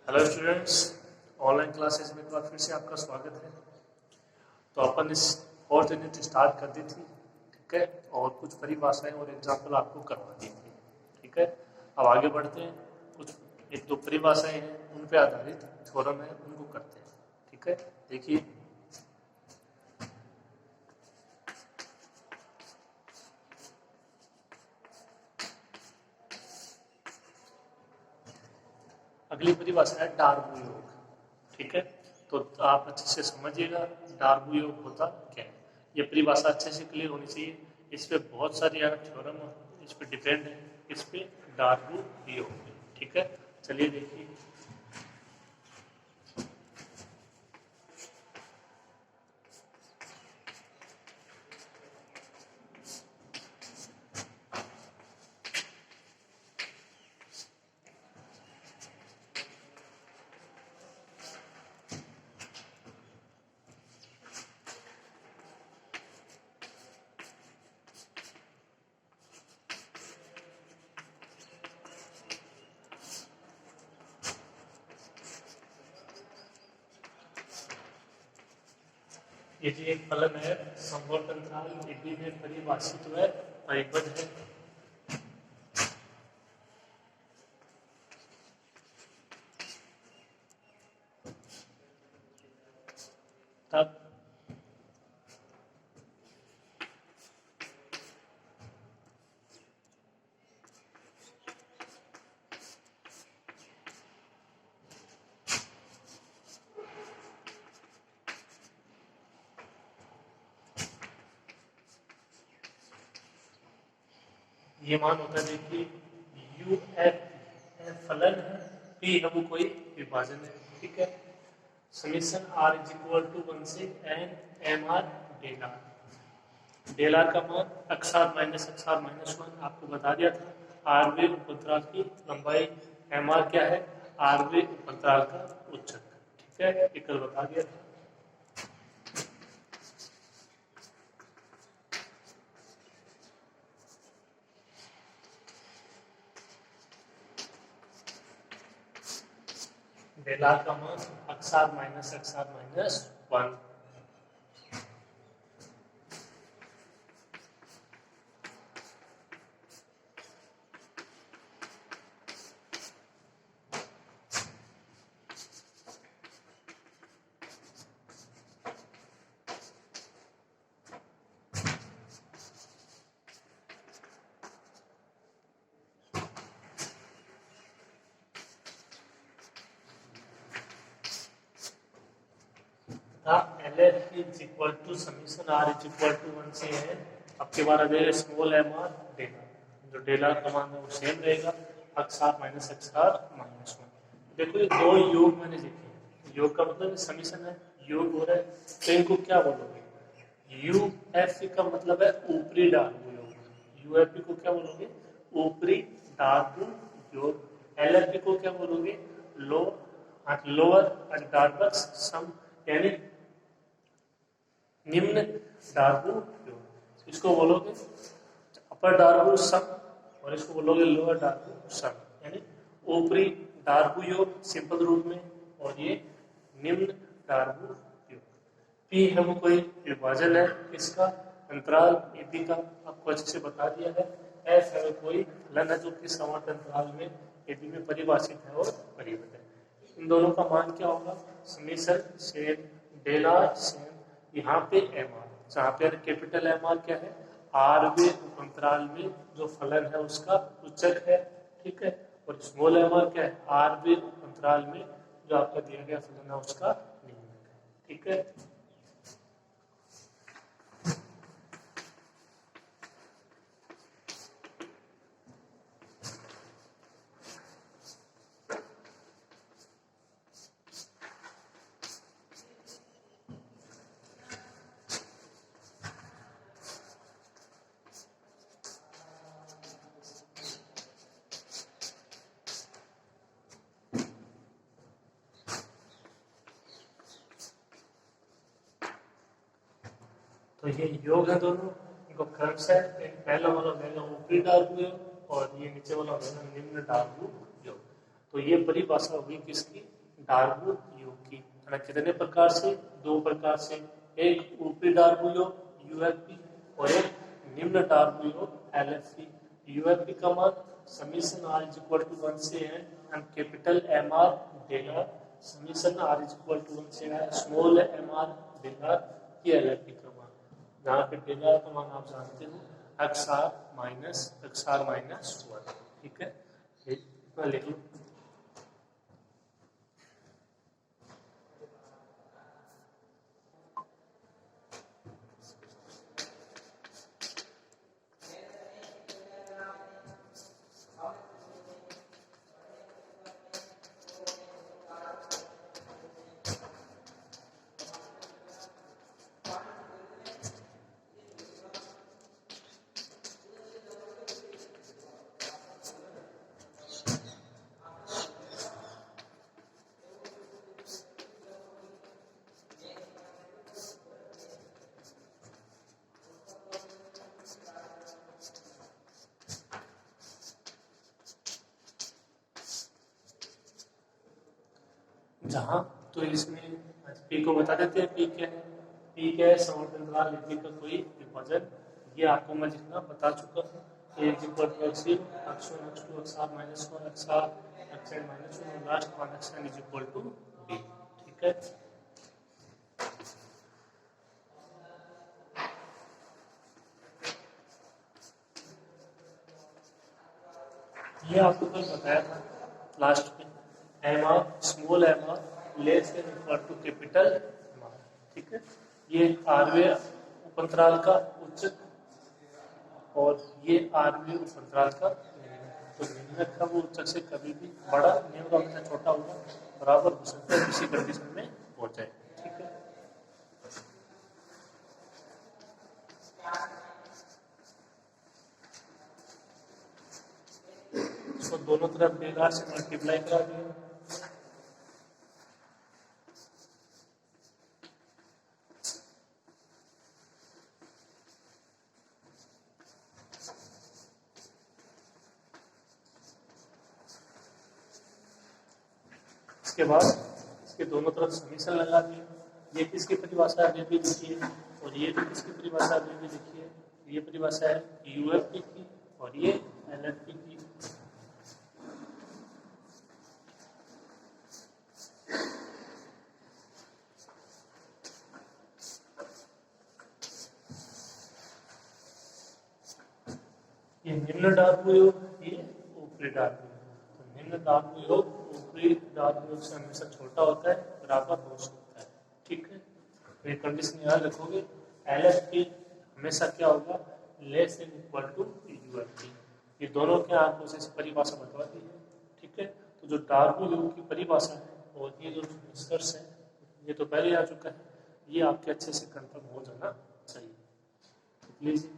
Hello students, online classes में एक बार फिर से आपका स्वागत है। तो अपन इस फोर्थ यूनिट स्टार्ट कर दी थी, ठीक है, और कुछ परिभाषाएं और एग्जाम्पल आपको करवा दी थी, ठीक है। अब आगे बढ़ते हैं। कुछ एक दो परिभाषाएं हैं, उन पे आधारित थ्योरम है, उनको करते हैं, ठीक है। देखिए, अगली परिभाषा है डार्बो योग, ठीक है। तो आप अच्छे से समझिएगा डार्बो योग होता क्या है। ये परिभाषा अच्छे से क्लियर होनी चाहिए। इस पे बहुत सारे यहाँ थ्योरम इस पे डिपेंड है, इस पे डार्बो योग पे, ठीक है। चलिए देखिए, ये जो एक फलन है संवर्त अंतराल ए में परिभाषित है, परिबद्ध है। तब ये मान होता है, देखिए यू एफ फलन है, पी है वो कोई विभाजन है, ठीक है। Summation are is equal to 1 से N M R del R. Del are का मान अक्षार माइनस अक्षार माइनस 1 आपको बता दिया था। आर वे उपअंतराल की लंबाई, एम आर क्या है, आर वे उपअंतराल का उच्चक, ठीक है, ये कल बता दिया था। डेल आर का मान अक्षार minus 1। L F is equal to summation are is equal to 1 से है। अब के बाद आ जाएगा small M R del r. जो डेल आर का मान है वो सेम रहेगा, अक्षार माइनस 1। देखो ये दो योग मैंने लिखे हैं। योग का मतलब समीशन है, योग हो रहा है, तो इनको क्या बोलोगे? यू एफ का मतलब है ऊपरी डार्बो योग। यू एफ को क्या बोलोगे? ऊपरी डार्बो योग। एल एफ को क्या बोलोगे? लोअर डार्बस सम, यानी निम्न डार्बो योग। इसको बोलोगे अपर डार्बो सम, और इसको बोलोगे लोअर डार्बो सम, यानी ऊपरी डार्बो योग सिंपल रूप में, और ये निम्न डार्बो योग। पी है वो कोई विभाजन है, इसका अंतराल ए बी का आपको अच्छे से बता दिया है। एफ है कोई फलन है जो कि समवर्त अंतराल में ए बी में परिभाषित है और परिबद्ध है। इन दोनों का मान क्या होगा? Summation same, del R same, यहाँ पे एम आर, जहाँ पे कैपिटल एम आर क्या है, आर वे उपअंतराल में जो फलन है उसका उच्चक है, ठीक है। और स्मॉल एम आर क्या है, आर वे उपअंतराल में जो आपका दिया गया फलन है उसका निम्नक है, ठीक है। तो ये योग है दोनों, इनको क्रमश है। पहला वाला हो जाएगा ऊपरी डार्बो योग, और ये नीचे वाला हो जाएगा निम्न डार्बो योग। तो ये परिभाषा होगी किसकी, डार्बू योग की। कितने प्रकार से, दो प्रकार से, एक ऊपरी डार्बू योग यूएफपी और एक निम्न डार्बू योग एलएफपी। यूएफपी का मान summation are is equal to 1 से एन कैपिटल एम आर देगा, summation are is equal to 1 से एन स्मॉल एम आर देगा, ये एलएफपी का मान। जहाँ पे डेल्टा का मान आप जानते हो एक्स आर माइनस 1, ठीक है, ये इतना लिख लो। जहाँ तो इसमें पी को बता देते हैं, पी क्या है, पी क्या है, समवर्तनतराल लिपि का कोई विभाजन, ये आपको मैं जितना बता चुका हूँ। A is equal to x zero, x one, x two, x r minus one, x r, x N minus one और last one x n is equal to D, ठीक है। ये आपको कल बताया था लास्ट में, m r small M R less than equal to capital M are, ठीक है। ये आरवे उपअंतराल का उच्चक और ये आरवे उपअंतराल का निम्नक। तो निम्नक का वो उच्चक से कभी भी बड़ा, निम्न का हमेशा छोटा होगा, बराबर हो सकता है किसी कंडीशन में हो जाए, ठीक है। इसको दोनों तरफ डेल्टा से मल्टीप्लाई करा दिया, इसके बाद इसके दोनों तरफ समीशन लगा दिए। ये किसकी परिभाषा है ये भी लिखिए, और ये भी किसकी परिभाषा है ये भी लिखिए। ये परिभाषा है यूएफपी की और ये एलएफपी की। ये निम्न डार्बू योग, ये ऊपरी डार्बू योग। तो निम्न डार्बू योग ऊपरी डार्बू योग से हमेशा छोटा होता है, बराबर हो सकता है, ठीक है। तो ये कंडीशन याद रखोगे। एलएफपी हमेशा क्या होगा, less than equal to UFP. ये दोनों के आपको से परिभाषा बतवा दी है, ठीक है। तो जो डार्बू योग की परिभाषा है और ये जो निष्कर्ष है ये तो पहले आ चुका है, ये आपके अच्छे से कंफर्म हो जाना चाहिए, प्लीज।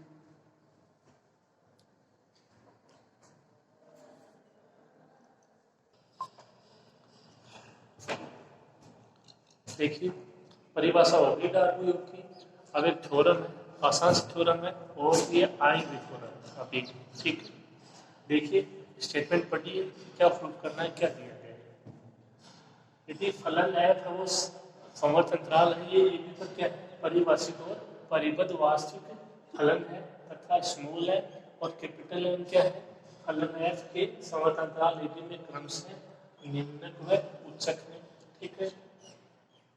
देखिए परिभाषा होगी डार्बू योग की। अब एक थ्योरम है, आसान सा थ्योरम है और ये आई भी थ्योरम अभी, ठीक है। देखिए स्टेटमेंट पढ़िए, क्या प्रूफ करना है, क्या दिया गया है। यदि फलन है तो वो समवर्तंतराल है, ये भी पर क्या है, परिभाषित और परिबद्ध वास्तविक फलन है तथा स्मॉल है और कैपिटल एन क्या है, फलन एफ के समवर्तंतराल एबी में क्रम से निम्नक व उच्चक है, ठीक है।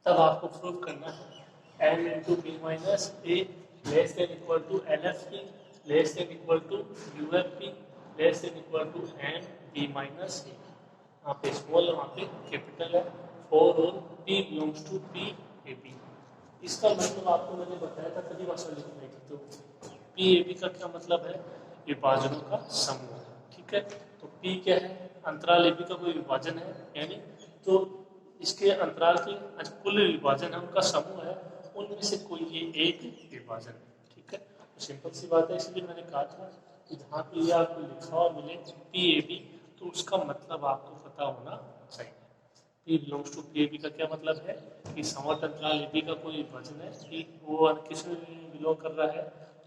तब आपको प्रूव करना है n into b minus a less than equal to L F p less than equal to u f p less than equal to n B minus a. यहाँ पे स्मॉल वहाँ पे कैपिटल है, for all p belongs to P A b. इसका मतलब आपको मैंने बताया था परिभाषा लिखने की। तो पी ए बी का क्या मतलब है, विभाजनों का समूह, ठीक है। तो पी क्या है, अंतराल ए बी का कोई विभाजन है, यानी तो इसके अंतराल के कुल विभाजन है उनका समूह है, उनमें से कोई ये एक विभाजन है, ठीक है। तो सिंपल सी बात है, इसलिए मैंने कहा था कि जहाँ पे ये आपको लिखा हुआ मिले पी ए बी तो उसका मतलब आपको पता होना चाहिए। P belongs to P A B का क्या मतलब है कि समवर्त अंतराल ए बी का कोई विभाजन है कि वो किस बिलोंग कर रहा है,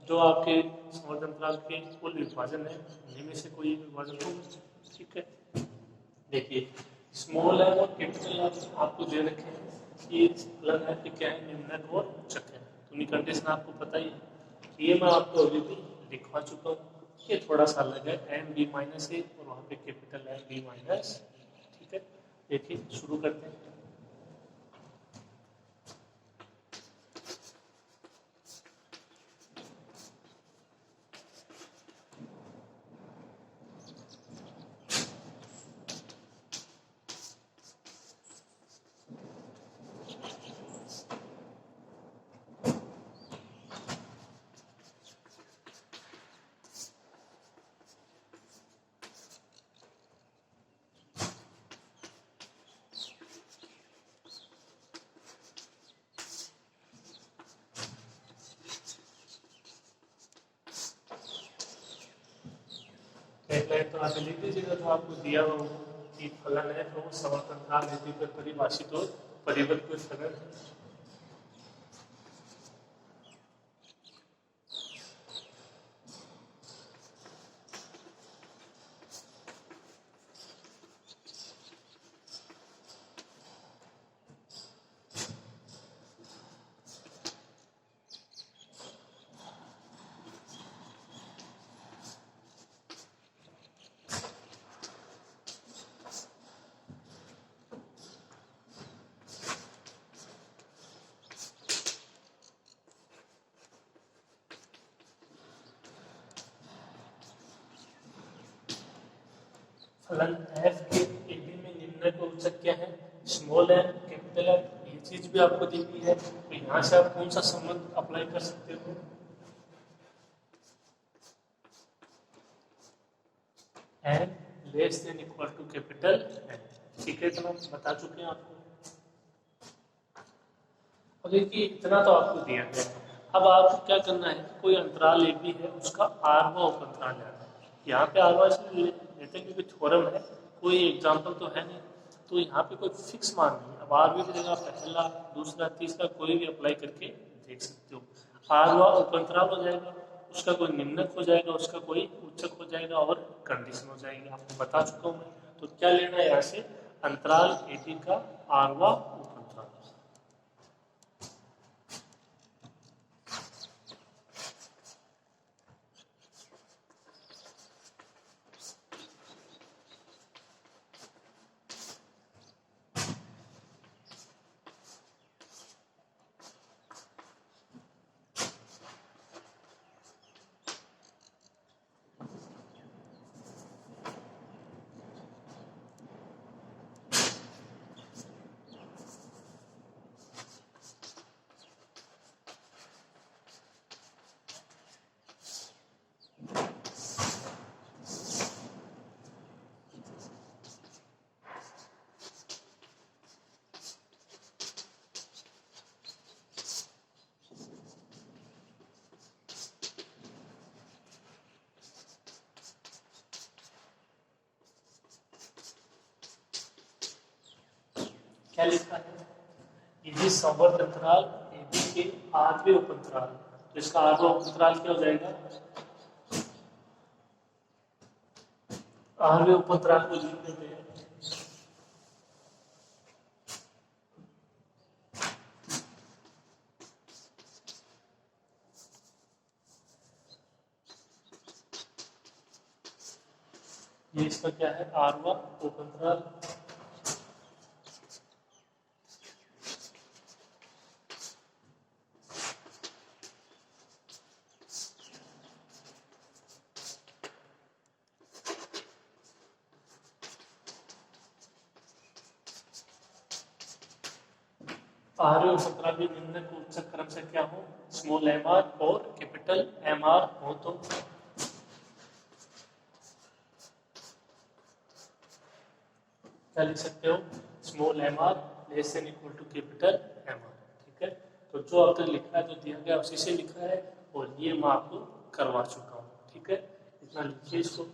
जो आपके समवर्त अंतराल के कुल विभाजन है उन्हीं में से कोई विभाजन होगा, ठीक है। देखिए स्मॉल एम और कैपिटल एम आपको दे रखे हैं कि फलन एफ क्या है, निम्नक और उच्चक है। तो उनकी कंडीशन आपको पता ही है। ये मैं आपको अभी भी लिखवा चुका हूँ। ये थोड़ा सा अलग है, एम बी माइनस ए और वहाँ पे कैपिटल एम बी माइनस। ठीक है, देखिए शुरू करते हैं। एक लाइन तो आगे लिख दीजिएगा जो आपको दिया हुआ कि फलन है तो समर्थन नीति पर परिभाषित और परिवर्तित फलन है। फलन एफ के एबी में निम्नक और उच्चक क्या है, स्मॉल एम कैपिटल एफ। ये चीज भी आपको दी हुई है, तो यहाँ से आप कौन सा संबंध अप्लाई कर सकते हो, M less than equal to capital M. ठीक है, इतना बता चुके हैं आपको। अब देखिए इतना तो आपको दिया गया है। अब आपको क्या करना है, कोई अंतराल ए बी है उसका आरवा उप अंतराल लेना है। यहाँ पे आरवा इसलिए लेते हैं क्योंकि थ्योरम है, कोई एग्जाम्पल तो है नहीं, तो यहाँ पे कोई फिक्स मान नहीं। अब आर बी की जगह पहला दूसरा तीसरा कोई भी अप्लाई करके देख सकते हो। आरवा उप अंतराल हो जाएगा, उसका कोई निम्नक हो जाएगा, उसका कोई उच्चक हो जाएगा और कंडीशन हो जाएगी। आपको बता चुका हूँ मैं। तो क्या लेना है यहाँ से, अंतराल ए बी का आरवा उप अंतराल। क्या लिखा है, यदि संवर्त अंतराल ए बी के आठवें उप अंतराल, तो इसका आठवां उप अंतराल क्या हो जाएगा, आठवें उप अंतराल को लिख देते हैं। ये इसका क्या है, आठवां उप अंतराल। आर उप अंतराल भी निम्न को उच्चक क्रम से क्या हो, स्मॉल एम आर और कैपिटल एम आर हो। तो क्या लिख सकते हो, small M R less than equal to capital M are. ठीक है, तो जो अब तक लिखा है, जो दिया गया उसी से लिखा है, और ये मैं आपको करवा चुका हूँ। ठीक है, इतना लिखिए इसको।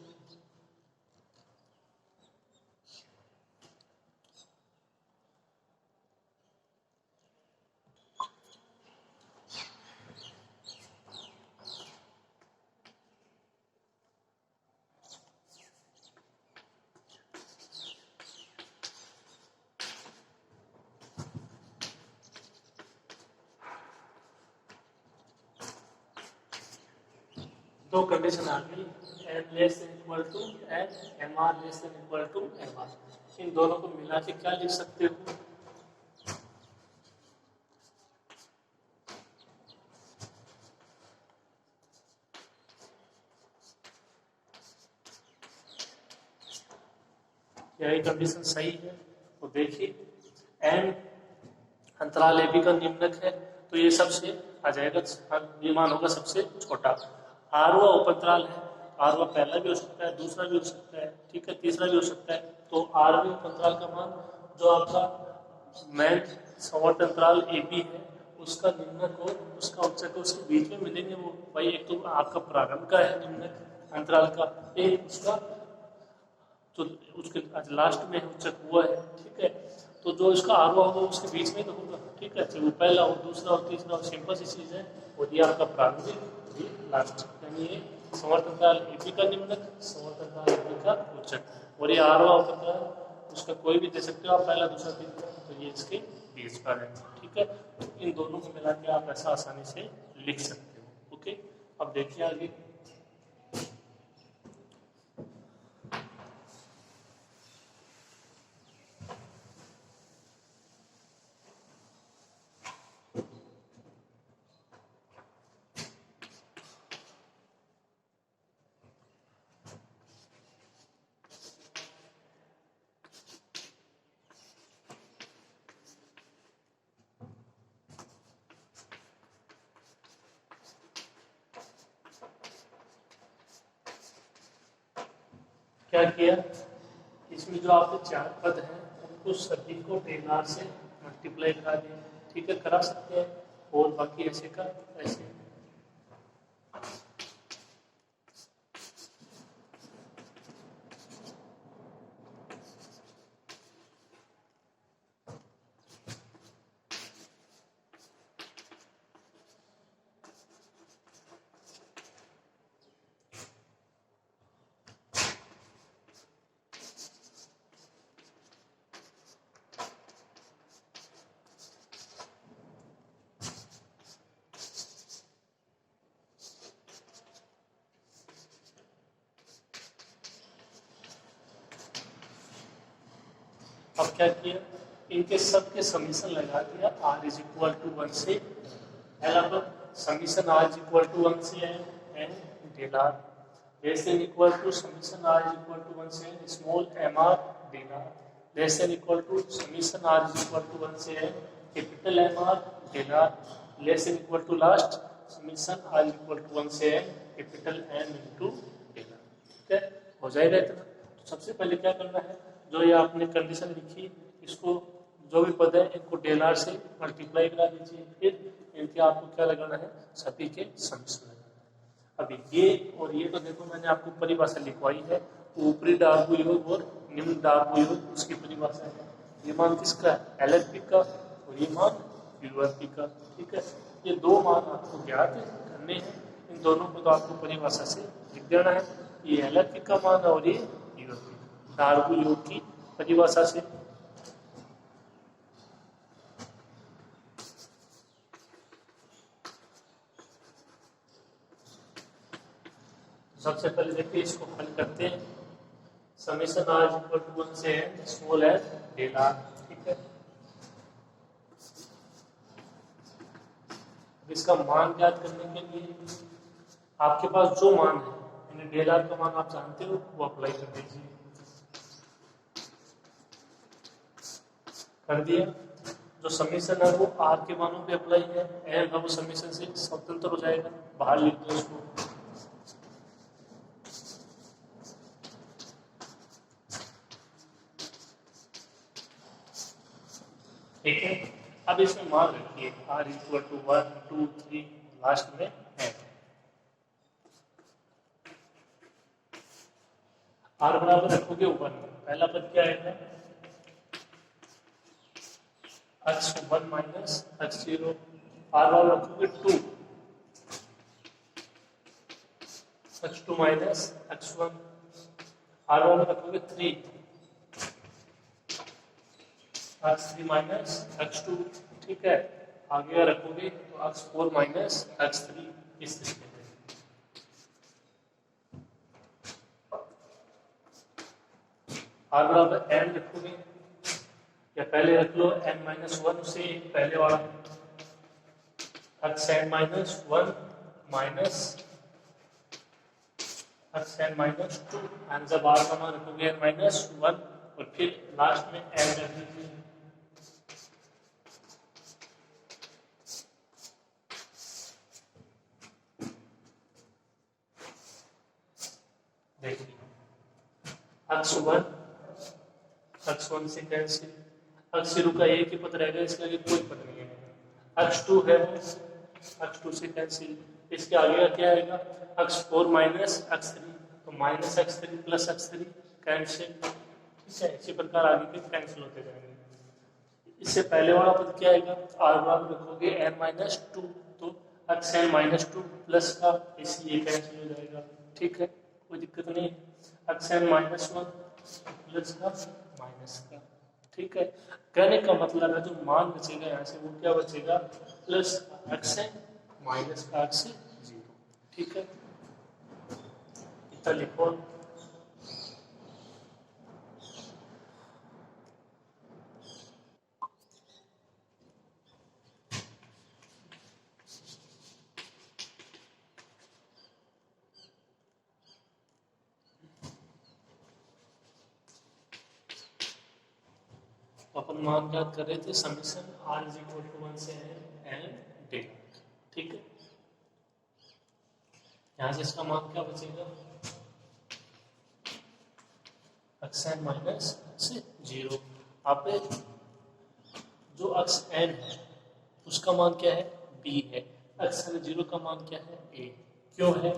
दो कंडीशन आ गई, m less than equal to n, M R less than equal to M r. इन दोनों को मिला के क्या लिख सकते हो? यही कंडीशन सही है। तो देखिए एन अंतराल ए बी का निम्नक है, तो ये सबसे आ जाएगा, ये मान होगा सबसे छोटा। आर हुआ उपअंतराल है, आर हुआ पहला भी हो सकता है, दूसरा भी हो सकता है, ठीक है, तीसरा भी हो सकता है। तो आर भी उपअंतराल का मान जो आपका मैन समवर्त अंतराल ए बी है उसका निम्नक हो, उसका उच्चक हो, उसके बीच में मिलेंगे वो। भाई एक तो आपका प्रारंभ का है निम्नक अंतराल का, एक उसका तो उसके लास्ट में उच्चक हुआ है, ठीक है। तो जो इसका आरोह होगा उसके बीच में तो होगा, ठीक है, चाहे वो पहला हो, दूसरा हो, तीसरा हो, सिंपल सी चीज है। और ये आपका प्रारंभिक, ये लास्ट, यानी ये समवर्त अंतराल ए बी का निम्नक, समवर्त अंतराल ए बी का उच्चक। और ये आरोह अंतराल उसका कोई भी दे सकते हो आप, पहला, दूसरा, तीसरा, तो ये इसके बीच पर है, ठीक है। तो इन दोनों को मिला के आप ऐसा आसानी से लिख सकते हो। ओके, अब देखिए आगे क्या किया, इसमें जो आपके चार पद हैं उनको सभी को टेलर से मल्टीप्लाई करा दें, ठीक है, करा सकते हैं। और बाकी ऐसे का ऐसे। अब क्या किया, इनके सबके समीशन लगा दिया, आर इज इक्वल टू 1 से एल। अब summation are is equal to 1 से N del R less than equal to summation are is equal to 1 से N small M R del R less than equal to summation are is equal to 1 से N capital M are del R less than equal to last summation are is equal to 1 से N capital M into del R. ठीक है, हो जाएगा इतना। तो सबसे पहले क्या करना है, जो ये आपने कंडीशन लिखी इसको जो भी पद है इनको डेल आर से मल्टीप्लाई करा दीजिए, फिर इनके आपको क्या लगाना है, सभी के समीशन लगाना है। अभी ये और ये तो देखो मैंने आपको परिभाषा लिखवाई है, ऊपरी डार्बु योग और निम्न डार्बु योग उसकी परिभाषा है। ये मान किसका है, एलएफपी का, और ये मान यूएफपी का, ठीक है। ये दो मान आपको ज्ञात करने हैं, इन दोनों को तो आपको परिभाषा से लिख देना है। ये एलएफपी का मान है और ये यूएफपी डार्बु योग की परिभाषा से। सबसे पहले देखिए इसको हल करते हैं। समेशन आर इक्वल टू 1 से N small N del R, ठीक है। इसका मान ज्ञात करने के लिए आपके पास जो मान है, यानी डेल आर का मान आप जानते हो, वो अप्लाई कर दीजिए। कर दिया। जो समीशन है वो आर के मानों पे अप्लाई है, एन है वो समीशन से स्वतंत्र हो जाएगा, बाहर लिख दो इसको। ठीक है, अब इसमें मान रखिए आर इक्वल टू 1 2 3 लास्ट में है। आर बराबर रखोगे 1, पहला पद क्या आएगा, x1 माइनस x0। आर बराबर रखोगे 2, x2 माइनस x1। आर बराबर रखोगे 3, x3 माइनस x2, ठीक है। आगे रखोगे तो x4 माइनस x3, इस तरीके से। आर बराबर एन रखोगे या पहले रख लो n-1 से पहले वाला x n-1 minus x n-2 and जब आर का मान रखोगे n-1 और फिर लास्ट में n रख दीजिए। देखिए x1 से कैंसिल, x0 का एक ही पद रहेगा, इसके आगे कोई पद नहीं है। x2 है x2 से कैंसिल, इसके आगे का क्या आएगा x4 माइनस x3, तो minus x3 plus x3 cancel. ठीक है, इसी प्रकार आगे के कैंसिल होते जाएंगे। इससे पहले वाला पद क्या आएगा, आर बराबर रखोगे n-2 तो xn-2 प्लस का इसलिए कैंसिल हो जाएगा। ठीक है, कोई दिक्कत नहीं है। xn-1 प्लस का माइनस का। ठीक है, कहने का मतलब है जो मान बचेगा यहाँ से वो क्या बचेगा, प्लस xn माइनस का x0। ठीक है, इतना लिखो। अपन मान याद कर रहे थे summation r is equal to 1 से n डे। ठीक है, यहाँ से इसका मान क्या बचेगा, xn माइनस x0। आप जो xn है उसका मान क्या है, b है, x0 का मान क्या है, a। क्यों है,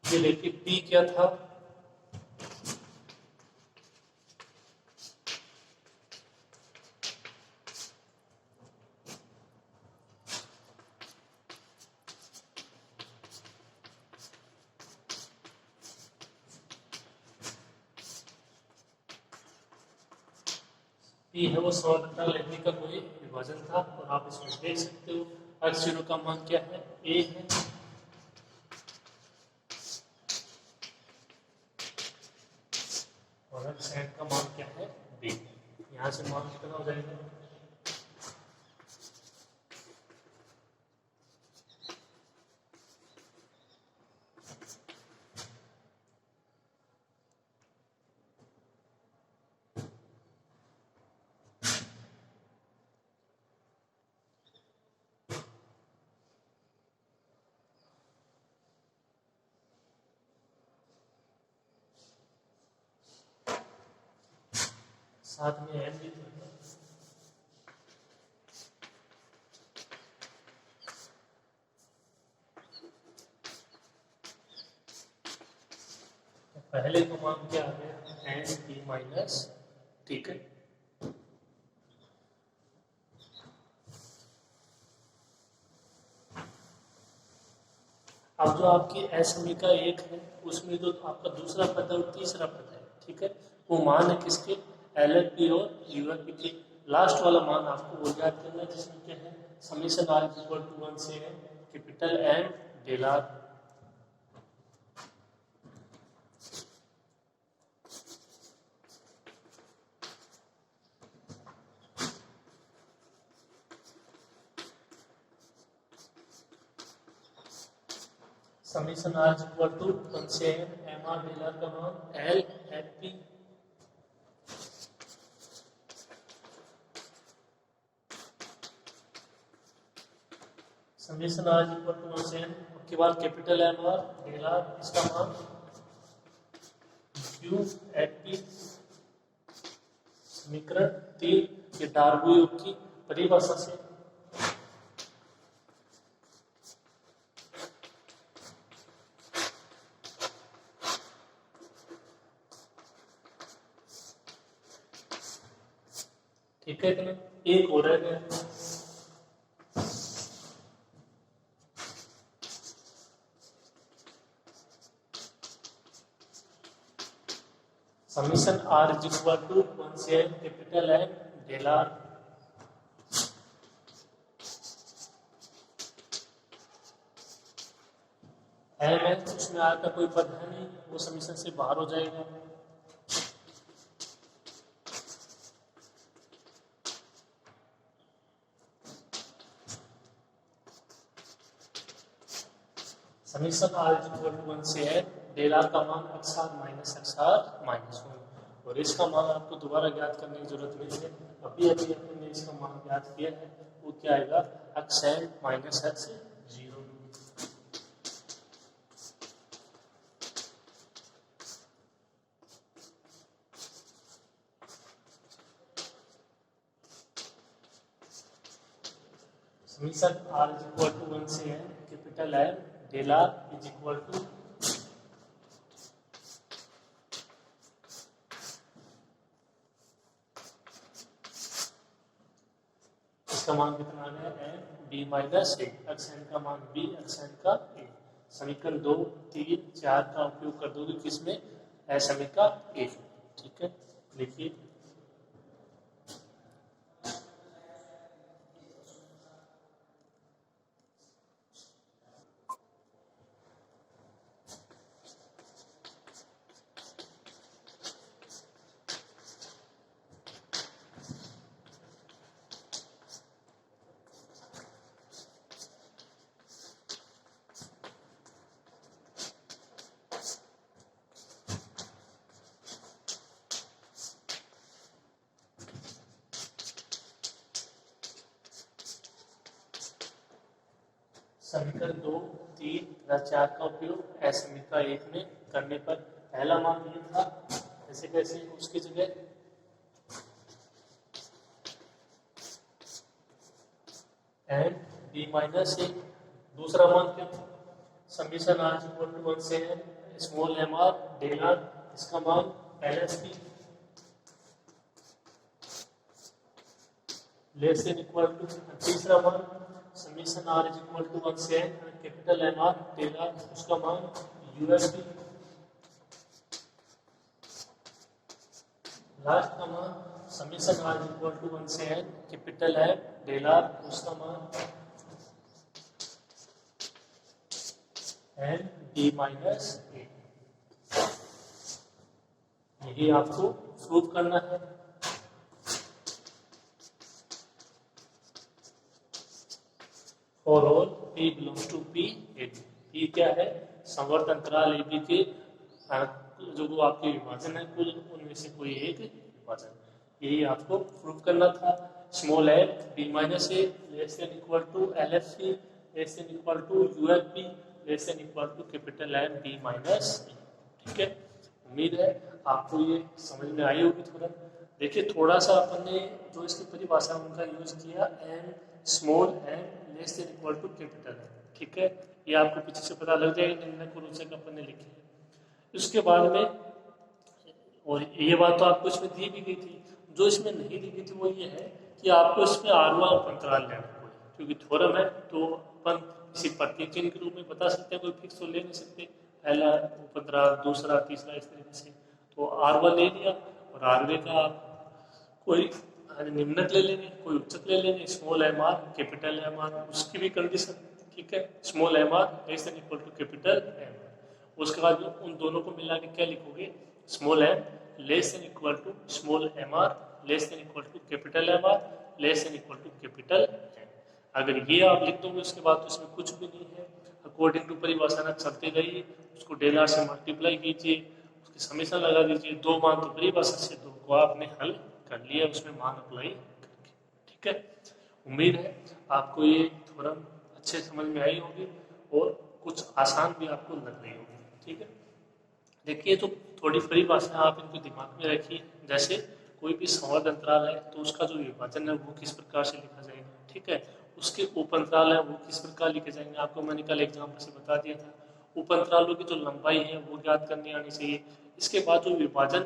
ये देखिए p क्या था, p है वो समांतरता लेने का कोई विभाजन था, और आप इसमें देख सकते हो x0 का मान क्या है, a है, और xn का मान क्या है, b। यहाँ से मान कितना हो जाएगा, साथ में n भी था। पहले का मान क्या आ गया, एन टी माइनस। ठीक है, अब जो आपकी असमिका एक है उसमें जो आपका दूसरा पद है और तीसरा पद है, ठीक है, वो मान है किसके, एल एफ पी और यू एफ पी के। लास्ट वाला मान आपको वो याद करना है जिसमें क्या है, समीशन आर इक्वल टू 1 से capital M del R. Summation R equal to 1 से एम आर डेल आर का मान L F P summation R equal to 1 से उसके बाद capital M are del R, इसका मान क्यू एफ पी। समीकरण 3 ये डार्बो योग की परिभाषा से ठीक है, इतना एक हो रह गया। Summation are is equal to 1 से n capital N del R M है, उसमें आर का कोई पद है नहीं, वो समीशन से बाहर हो जाएगा। Summation are is equal to 1 से n डेल आर का मान एक्स आर माइनस 1, और इसका मान आपको दोबारा ज्ञात करने की जरूरत नहीं है, अभी अभी हमने इसका मान ज्ञात किया है। वो क्या आएगा, X N minus X 0। Summation are is equal to 1 से n capital N del R is equal to इसका मान कितना आ गया, N B minus A, X N का मान बी, एक्स एन का ए। समीकरण 2, 3, 4 का उपयोग कर दोगे किसमें, समीकरण ए। ठीक है, लिखिए समीकरण 2, 3 तथा 4 का उपयोग समीकरण 1 में करने पर पहला मान ये था, ऐसे कैसे उसकी जगह एन बी माइनस ए, दूसरा मान क्या, समीशन आर इक्वल टू 1 से n small M R del R, इसका मान L S P less than equal to, तीसरा मान summation are is equal to 1 से n capital M are del R, उसका मान यूएसपी, लास्ट का मान summation are is equal to 1 से n capital M del R, उसका मान एन डी माइनस ए। यही आपको प्रूव करना है। For all P belongs to P A B, P क्या है, संवर्त अंतराल ए बी के जो आपके विभाजन है कुल, उनमें से कोई एक विभाजन, यही आपको प्रूव करना था। Small l b minus a less than equal to L f c less than equal to u f b less than equal to capital M b minus a. ठीक है, उम्मीद है आपको ये समझ में आई होगी। थोड़ा देखिए, थोड़ा सा अपन ने जो इसकी परिभाषा उनका यूज किया, M small M less than equal to capital M. ठीक है, ये आपको पीछे से पता लग जाएगा, निर्णय को रोचक अपन ने लिखे है। उसके बाद में, और ये बात तो आपको इसमें दी भी गई थी, जो इसमें नहीं दी गई थी वो ये है कि आपको इसमें आरवा उपअंतराल लेना कोई, क्योंकि थ्योरम है तो अपन किसी प्रतीक चिन्ह के रूप में बता सकते हैं, कोई फिक्स तो ले नहीं सकते, पहला उपअंतराल, दूसरा, तीसरा, इस तरीके से। तो आरवा ले लिया, और आरवे का कोई निम्नक ले लेंगे, कोई उच्चक ले लेंगे, small M R capital M R, उसकी भी कंडीशन। ठीक है, small M R less than equal to capital M. उसके बाद उन दोनों को मिला के क्या लिखोगे, small M less than equal to small M R less than equal to capital M are less than equal to capital M. अगर ये आप लिख दोगे, उसके बाद तो इसमें कुछ भी नहीं है, अकॉर्डिंग टू परिभाषा ना चलते रहिए, उसको डेल आर से मल्टीप्लाई कीजिए, उसकी समीशन लगा दीजिए, दो मान तो परिभाषा से, दो को आपने हल कर लिया उसमें मान अप्लाई करके। ठीक है, उम्मीद है आपको ये थ्योरम अच्छे समझ में आई होगी और कुछ आसान भी आपको लग रही होगी। ठीक है, देखिए, तो थोड़ी परिभाषा आप इनको दिमाग में रखिए। जैसे कोई भी संवर्ध अंतराल है तो उसका जो विभाजन है वो किस प्रकार से लिखा जाएगा। ठीक है, उसके उपअंतराल है वो किस प्रकार लिखे जाएंगे, आपको मैंने कल एग्जाम्पल से बता दिया था। उपअंतरालों की जो लंबाई है वो ज्ञात करनी आनी चाहिए। इसके बाद जो विभाजन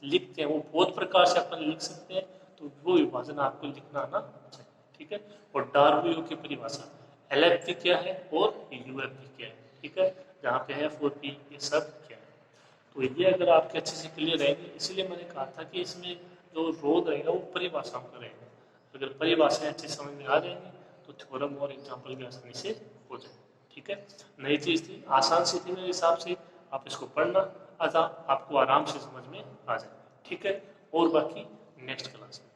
लिखते हैं वो बहुत प्रकार से अपन लिख सकते हैं, तो वो विभाजन आपको लिखना आना चाहिए। ठीक है, और डार्वियो की परिभाषा, LFP क्या है और UFP क्या है। ठीक है, जहाँ पे है 4P, ये सब क्या है। तो ये अगर आपके अच्छे से क्लियर रहेंगे, इसलिए मैंने कहा था कि इसमें जो रोल रहेगा वो परिभाषाओं का रहेगा। अगर परिभाषाएं अच्छे समझ में आ जाएंगी तो थ्योरम और एग्जाम्पल भी आसानी से हो जाए। ठीक है, नई चीज थी, आसान सी थी, मेरे हिसाब से आप इसको पढ़ना आपको आराम से समझ में आ जाएगा। ठीक है, और बाकी नेक्स्ट क्लास में।